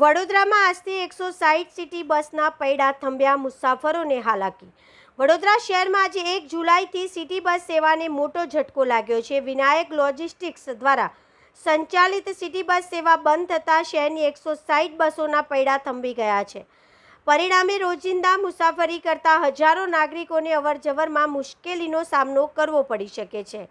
વડોદરામાં આજથી 160 સિટી બસના પૈડા થંભ્યા, મુસાફરોને હાલાકી. વડોદરા શહેરમાં આજે 1 જુલાઈથી સિટી બસ સેવાને મોટો ઝટકો લાગ્યો છે. વિનાયક લોજિસ્ટિક્સ દ્વારા સંચાલિત સિટી બસ સેવા બંધ થતાં શહેરની 160 બસોના પૈડા થંભી ગયા છે. પરિણામે રોજિંદા મુસાફરી કરતા હજારો નાગરિકોને અવરજવરમાં મુશ્કેલીનો સામનો કરવો પડી શકે છે.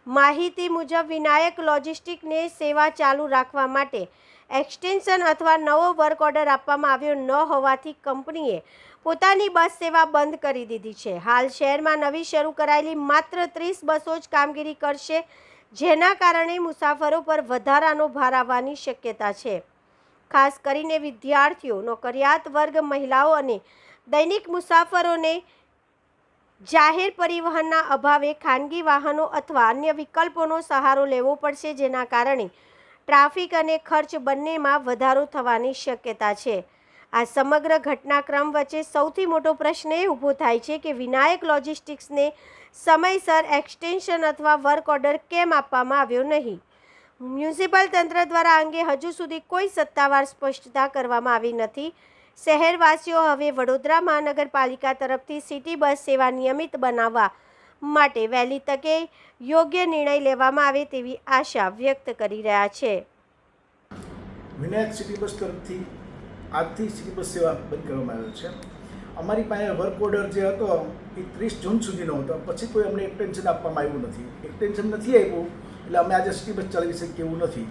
માહિતી મુજબ વિનાયક લોજિસ્ટિક્સને સેવા ચાલુ રાખવા માટે એક્સટેન્શન અથવા નવો વર્ક ઓર્ડર આપવામાં આવ્યો ન હોવાથી કંપનીએ પોતાની બસ સેવા બંધ કરી દીધી છે. હાલ શહેરમાં નવી શરૂ કરાયેલી માત્ર 30 બસો જ કામગીરી કરશે, જેના કારણે મુસાફરો પર વધારાનો ભાર આવવાની શક્યતા છે. ખાસ કરીને વિદ્યાર્થીઓ, નોકરિયાત વર્ગ, મહિલાઓ અને દૈનિક મુસાફરોને જાહેર પરિવહનના અભાવે ખાનગી વાહનો અથવા અન્ય વિકલ્પોનો સહારો લેવો પડશે, જેના કારણે ટ્રાફિક અને ખર્ચ બંનેમાં વધારો થવાની શક્યતા છે. આ સમગ્ર ઘટનાક્રમ વચ્ચે સૌથી મોટો પ્રશ્ન એ ઊભો થાય છે કે વિનાયક લોજિસ્ટિક્સને સમયસર એક્સટેન્શન અથવા વર્ક ઓર્ડર કેમ આપવામાં આવ્યો નહીં. મ્યુનિસિપલ તંત્ર દ્વારા આ અંગે હજુ સુધી કોઈ સત્તાવાર સ્પષ્ટતા કરવામાં આવી નથી. શહેરવાસીઓ હવે વડોદરા મહાનગરપાલિકા તરફથી સિટી બસ સેવા નિયમિત બનાવવા માટે વહેલી તકે યોગ્ય નિર્ણય લેવામાં આવે તેવી આશા વ્યક્ત કરી રહ્યા છે. વિનાયક સિટી બસ તરફથી આજથી સિટી બસ સેવા બંધ કરવામાં આવેલ છે. અમારી પાસે વર્ક ઓર્ડર જે હતો એ 30 જૂન સુધીનો હતો. પછી કોઈ અમને એક્સટેન્શન આપવામાં આવ્યું નથી. એક્સટેન્શન નથી આપ્યું એટલે અમે આજે સિટી બસ ચલાવી શકીએ એવું નથી.